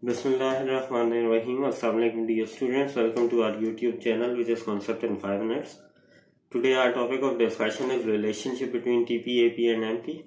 Bismillahirrahmanirrahim. Assalamu alaikum dear students. Welcome to our YouTube channel which is Concept in 5 minutes. Today our topic of discussion is relationship between TP, AP and MP.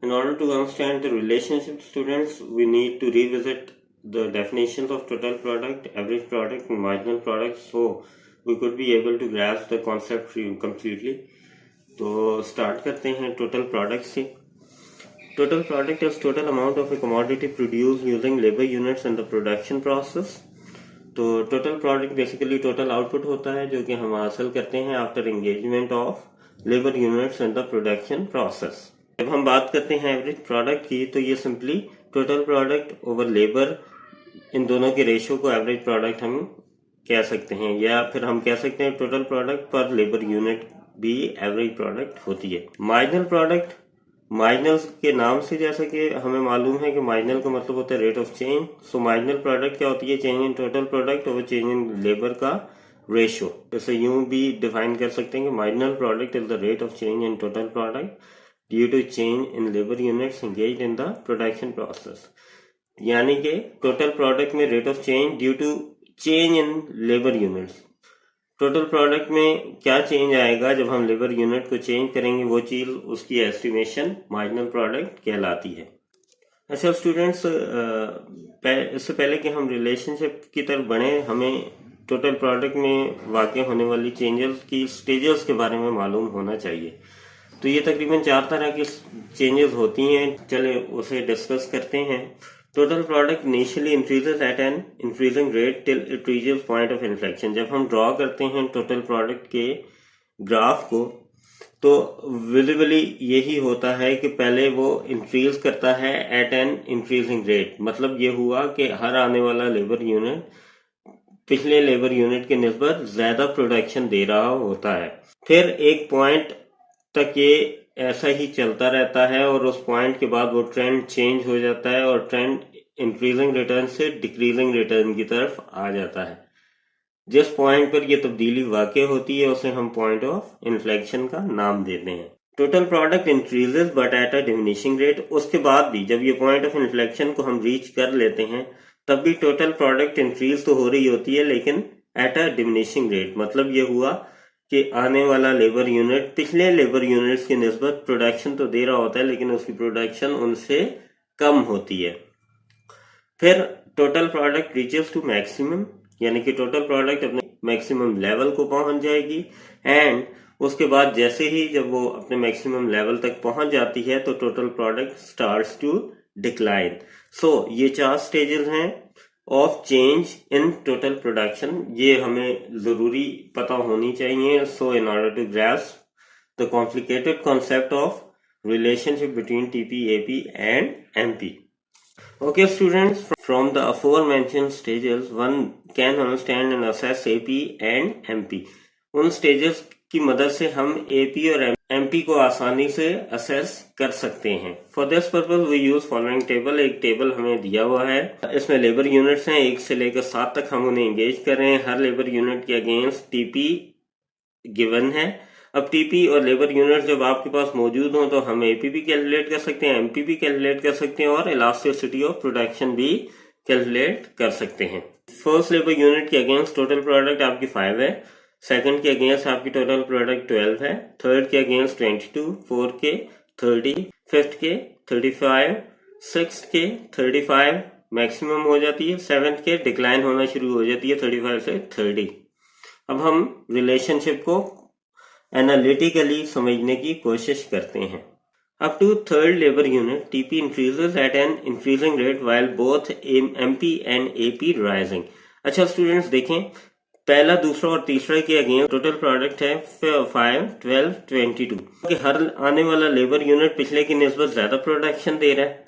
In order to understand the relationship, students, we need to revisit the definitions of total product, average product and marginal product so we could be able to grasp the concept completely. तो start करते हैं total product से. Total product is total amount of a commodity produced using labor units in the production process. तो total product basically total output होता है जो कि हम हासिल करते हैं after engagement of labor units in the production process. जब हम बात करते हैं average product की तो ये simply total product over labor इन दोनों के रेशियो को average product हम कह सकते हैं या फिर हम कह सकते हैं total product पर labor unit भी average product होती है. Marginal product मार्जिनल के नाम से जैसा कि हमें मालूम है कि मार्जिनल का मतलब होता है rate of change. So marginal product क्या होती है? चेंज इन टोटल प्रोडक्ट और चेंज इन लेबर का रेशियो. जैसे यूं भी डिफाइन कर सकते हैं कि marginal product is the rate of change in total product due to change in labour units engaged in the production process. यानी कि टोटल प्रोडक्ट में rate of change due to change in labour units. Total product में क्या change आएगा जब हम labour unit को change करेंगे, वो चीज उसकी एस्टिमेशन मार्जिनल प्रोडक्ट कहलाती है. अच्छा स्टूडेंट्स, इससे पहले कि हम रिलेशनशिप की तरफ बढ़े, हमें टोटल प्रोडक्ट में वाक़ होने वाली चेंजेस की स्टेजेस के बारे में मालूम होना चाहिए. तो ये तकरीबन 4 तरह की चेंजेस होती हैं. चले उसे डिस्कस करते हैं. Total product initially increases at an increasing rate till it reaches point of inflection. जब हम ड्रॉ करते हैं टोटल प्रोडक्ट के ग्राफ को तो विजिबली यही होता है कि पहले वो इंक्रीज करता है एट एन इंक्रीजिंग रेट. मतलब ये हुआ कि हर आने वाला लेबर यूनिट पिछले लेबर यूनिट के निस्बत ज्यादा प्रोडक्शन दे रहा होता है. फिर एक पॉइंट तक ये ऐसा ही चलता रहता है और उस पॉइंट के बाद वो ट्रेंड चेंज हो जाता है और ट्रेंड इंक्रीजिंग रिटर्न से डिक्रीजिंग रिटर्न की तरफ आ जाता है. जिस पॉइंट पर ये तब्दीली वाक़ होती है उसे हम पॉइंट ऑफ इन्फ्लेक्शन का नाम देते हैं. Total product increases but at a diminishing rate. उसके बाद भी जब ये पॉइंट ऑफ इन्फ्लेक्शन को हम रीच कर लेते हैं तब भी टोटल प्रोडक्ट इंक्रीज तो हो रही होती है लेकिन एट अ डिमिनिशिंग रेट. मतलब ये हुआ कि आने वाला लेबर यूनिट पिछले लेबर यूनिट्स की निस्बत प्रोडक्शन तो दे रहा होता है लेकिन उसकी प्रोडक्शन उनसे कम होती है. फिर total product reaches to maximum, यानी कि टोटल प्रोडक्ट अपने मैक्सिमम लेवल को पहुंच जाएगी. एंड उसके बाद जैसे ही जब वो अपने मैक्सिमम लेवल तक पहुंच जाती है तो total product starts to decline. So ये 4 स्टेजेस हैं of change in total production. ये हमें जरूरी पता होनी चाहिए. So in order to grasp the complicated concept of relationship between TP, AP and MP. Okay students, from the aforementioned stages one can understand and assess AP and MP. उन stages की मदद से हम AP और MP को आसानी से assess कर सकते हैं. For this purpose we use following table. एक टेबल हमें दिया हुआ है. इसमें लेबर यूनिट्स हैं 1 से लेकर 7 तक. हम उन्हें एंगेज कर रहे हैं. हर लेबर यूनिट के अगेंस्ट TP गिवन है. अब टीपी और लेबर यूनिट जब आपके पास मौजूद हो तो हम एपी भी कैलकुलेट कर सकते हैं, एमपी भी कैलकुलेट कर सकते हैं और इलास्टिसिटी ऑफ प्रोडक्शन भी कैलकुलेट कर सकते हैं. फर्स्ट लेबर यूनिट के अगेंस्ट टोटल प्रोडक्ट आपकी 5 है. सेकंड के अगेंस्ट आपकी टोटल प्रोडक्ट 12 है. थर्ड के अगेंस्ट 22, फोर्थ के 30, फिफ्थ के 35, सिक्स्थ के 35 मैक्सिमम हो जाती है. सेवेंथ के डिक्लाइन होना शुरू हो जाती है 35 से 30. अब हम रिलेशनशिप को एनालिटिकली समझने की कोशिश करते हैं. Up to third labour unit TP increases at an increasing rate while both MP and AP rising. अच्छा स्टूडेंट्स देखें, पहला, दूसरा और तीसरा के अगेंस्ट टोटल प्रोडक्ट है 5, 12, 22. कि हर आने वाला लेबर यूनिट पिछले की निस्बत ज्यादा प्रोडक्शन दे रहा है.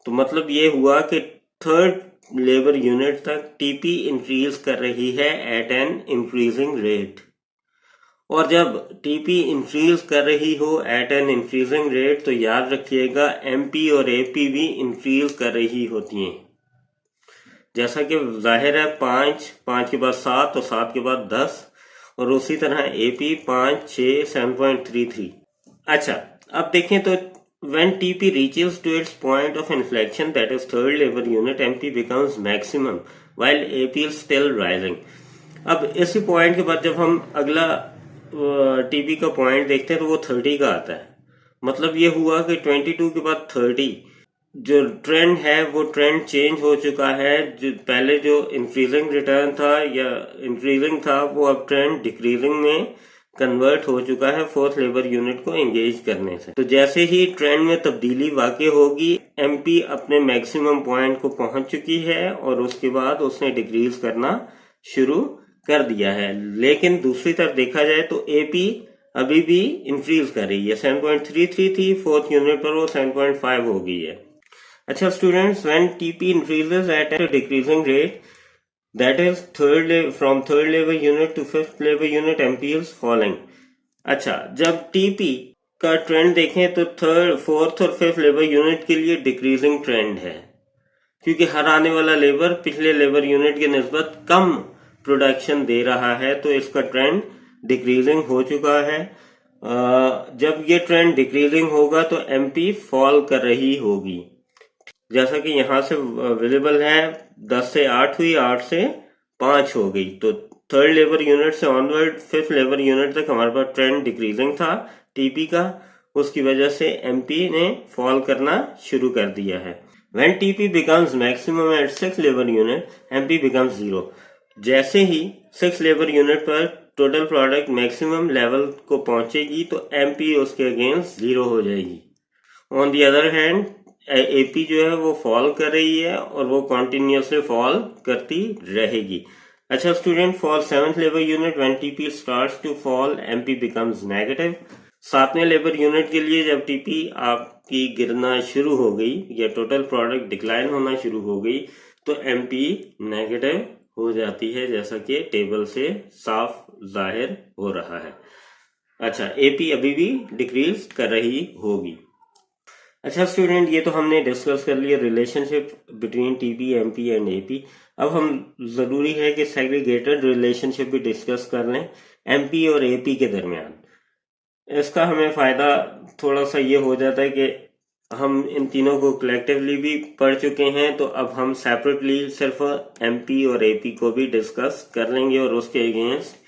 तो मतलब ये हुआ कि थर्ड लेबर यूनिट तक टीपी इंक्रीज कर रही है एट एन इंक्रीजिंग रेट. और जब टीपी इंक्रीज कर रही हो एट एन इंक्रीजिंग रेट तो याद रखिएगा एमपी और एपी भी इंक्रीज कर रही होती हैं. जैसा कि जाहिर है 5 के बाद 7 और 7 के बाद 10 और उसी तरह एपी 5, 6, 7.33. अच्छा अब देखें तो when TP reaches to its point of inflection, that is third labor unit, MP becomes maximum while AP is still rising. अब इसी पॉइंट के बाद जब हम अगला टीपी का पॉइंट देखते हैं तो वो 30 का आता है। मतलब ये हुआ कि 22 के बाद 30 जो ट्रेंड है वो ट्रेंड चेंज हो चुका है। जो पहले जो इंक्रीजिंग रिटर्न था या इंक्रीजिंग था वो अब ट्रेंड डिक्रीजिंग में कन्वर्ट हो चुका है फोर्थ लेबर यूनिट को एंगेज करने से। तो जैसे ही ट्रेंड में तब्दीली वाक़ई होगी, एमपी अपने मैक्सिमम पॉइंट को पहुंच चुकी है और उसके बाद उसने डिक्रीज करना शुरू कर दिया है। लेकिन दूसरी तरफ देखा जाए तो एपी अभी भी इंक्रीज कर रही है। 7.33 थी, फोर्थ यूनिट पर वो 7.5 हो गई है। अच्छा students, when TP increases at a decreasing rate, that is from third labor unit to fifth labor unit, MP is falling. अच्छा, जब टीपी का ट्रेंड देखें तो थर्ड, फोर्थ और फिफ्थ लेबर यूनिट के लिए डिक्रीजिंग ट्रेंड है, क्योंकि हर आने वाला लेबर पिछले लेबर यूनिट के निस्बत कम प्रोडक्शन दे रहा है, तो इसका ट्रेंड डिक्रीजिंग हो चुका है। जब ये ट्रेंड डिक्रीजिंग होगा तो एमपी फॉल कर रही होगी, जैसा कि यहाँ से विजिबल है। 10 से 8 हुई, 8 से 5 हो गई, तो थर्ड लेबर यूनिट से ऑनवर्ड फिफ्थ लेबर यूनिट तक हमारे पास ट्रेंड डिक्रीजिंग था टीपी का, उसकी वजह से एमपी ने फॉल करना शुरू कर दिया है। When TP becomes maximum at six labour unit, MP becomes 0। जैसे ही 6 लेबर यूनिट पर टोटल प्रोडक्ट मैक्सिमम लेवल को पहुंचेगी तो एमपी उसके अगेंस्ट 0 हो जाएगी। On the other hand AP जो है वो फॉल कर रही है और वो कॉन्टिन्यूसली फॉल करती रहेगी। अच्छा student, for seventh labour unit when TP starts to fall, MP becomes negative. सातवें लेबर यूनिट के लिए जब टीपी आपकी गिरना शुरू हो गई या टोटल प्रोडक्ट डिक्लाइन होना शुरू हो गई तो एमपी नेगेटिव हो जाती है, जैसा कि टेबल से साफ जाहिर हो रहा है। अच्छा, एपी अभी भी डिक्रीज कर रही होगी। अच्छा स्टूडेंट, ये तो हमने डिस्कस कर लिया relationship between TP, MP and AP. अब हम जरूरी है कि सेग्रीगेटेड रिलेशनशिप भी डिस्कस कर लें एमपी और एपी के दरमियान। इसका हमें फायदा थोड़ा सा ये हो जाता है कि हम इन तीनों को कलेक्टिवली भी पढ़ चुके हैं, तो अब हम सेपरेटली सिर्फ एमपी और एपी को भी डिस्कस कर लेंगे और उसके अगेंस्ट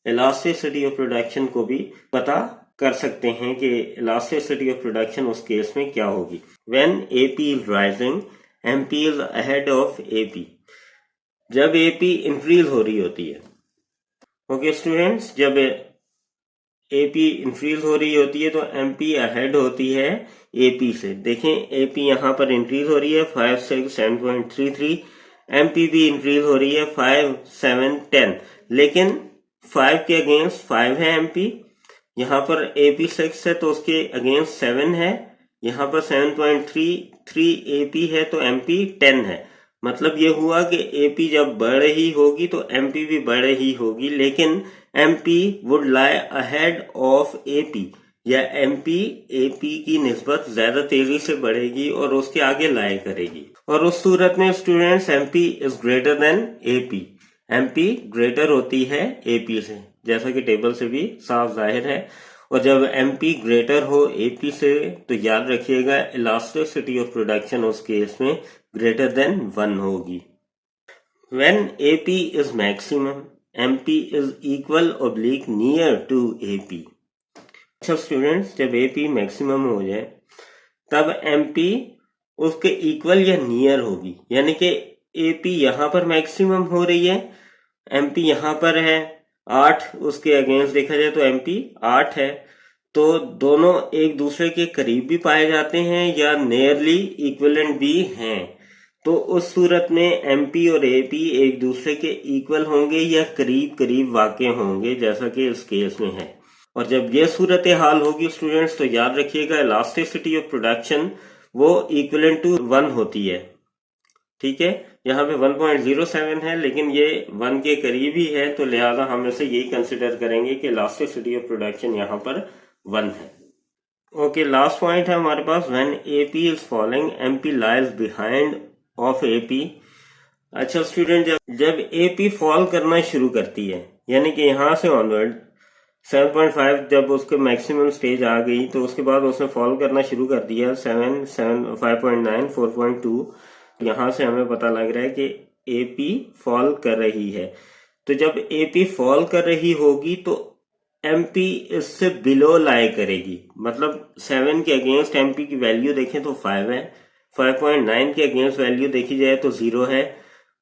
इलास्टिसिटी ऑफ प्रोडक्शन को भी पता कर सकते हैं कि इलास्टिसिटी ऑफ प्रोडक्शन उस केस में क्या होगी। When AP is rising, MP is ahead of AP. जब एपी इंक्रीज हो रही होती है, ओके स्टूडेंट्स, जब एपी इंक्रीज हो रही होती है तो एमपी अहेड होती है एपी से। देखें, एपी यहाँ पर इंक्रीज हो रही है 5, 6, 7.33, एमपी भी इंक्रीज हो रही है 5, 7, 10, लेकिन 5 के अगेंस्ट 5 है एमपी। यहाँ पर एपी 6 है तो उसके अगेंस्ट 7 है। यहाँ पर 7.33 एपी है तो एमपी 10 है। मतलब ये हुआ कि एपी जब बढ़ रही होगी तो एमपी भी बढ़ रही होगी, लेकिन MP would lie ahead of AP, या एमपी एपी की निस्बत ज्यादा तेजी से बढ़ेगी और उसके आगे लाई करेगी। और उस सूरत में students MP is greater than AP, MP greater होती है एपी से, जैसा कि टेबल से भी साफ जाहिर है। और जब एमपी ग्रेटर हो एपी से तो याद रखिएगा इलास्टिसिटी ऑफ प्रोडक्शन उस केस में ग्रेटर देन 1 होगी। When AP is maximum, MP is equal oblique near to AP. अच्छा स्टूडेंट्स, जब एपी मैक्सिमम हो जाए तब एमपी उसके इक्वल या नियर होगी, यानी कि एपी यहाँ पर मैक्सिमम हो रही है, एमपी यहाँ पर है 8, उसके अगेंस्ट देखा जाए तो एमपी 8 है, तो दोनों एक दूसरे के करीब भी पाए जाते हैं या नियरली इक्विवेलेंट भी हैं। तो उस सूरत में एमपी और एपी एक दूसरे के इक्वल होंगे या करीब करीब वाक़ई होंगे, जैसा कि इस केस में है। और जब यह सूरत हाल होगी स्टूडेंट्स तो याद रखिएगा इलास्टिसिटी ऑफ प्रोडक्शन वो इक्विवेलेंट टू 1 होती है। ठीक है, यहाँ पे 1.07 है लेकिन ये 1 के करीब ही है, तो लिहाजा हम इसे यही कंसिडर करेंगे कि इलास्टिसिटी ऑफ प्रोडक्शन यहाँ पर 1 है। ओके, लास्ट पॉइंट है हमारे पास, when AP is falling, MP lies behind of AP. अच्छा स्टूडेंट, जब एपी फॉल करना शुरू करती है, यानी कि यहाँ से ऑनवर्ड 7.5 जब उसके मैक्सिमम स्टेज आ गई तो उसके बाद उसने फॉल करना शुरू कर दिया 5.9, 4.2। यहाँ से हमें पता लग रहा है कि एपी फॉल कर रही है। तो जब एपी फॉल कर रही होगी तो एमपी इससे बिलो लाई करेगी, मतलब 7 के अगेंस्ट एमपी की वैल्यू देखें तो 5 है, 5.9 के अगेंस्ट वैल्यू देखी जाए तो 0 है,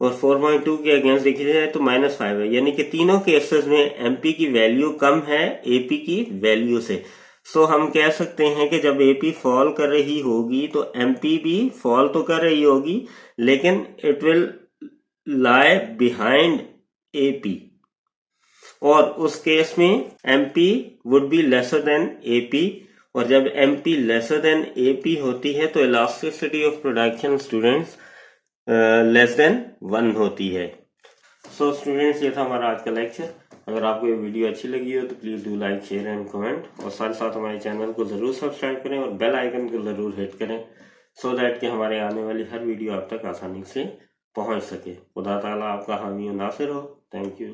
और 4.2 के अगेंस्ट देखी जाए तो -5 है। यानी कि तीनों केसेस में एमपी की वैल्यू कम है एपी की वैल्यू से। सो हम कह सकते हैं कि जब एपी फॉल कर रही होगी तो एमपी भी फॉल तो कर रही होगी, लेकिन it will lie behind AP, और उस केस में MP would be lesser than AP. और जब एमपी लेसर देन एपी होती है तो elasticity of production students less than 1 होती है। सो स्टूडेंट्स, ये था हमारा आज का लेक्चर। अगर आपको ये वीडियो अच्छी लगी हो तो please do like, share and comment, और साथ साथ हमारे चैनल को जरूर सब्सक्राइब करें और बेल आइकन को जरूर हिट करें, सो दैट कि हमारे आने वाली हर वीडियो आप तक आसानी से पहुंच सके। खुदा ताला आपका हामी और नासिर हो। Thank you.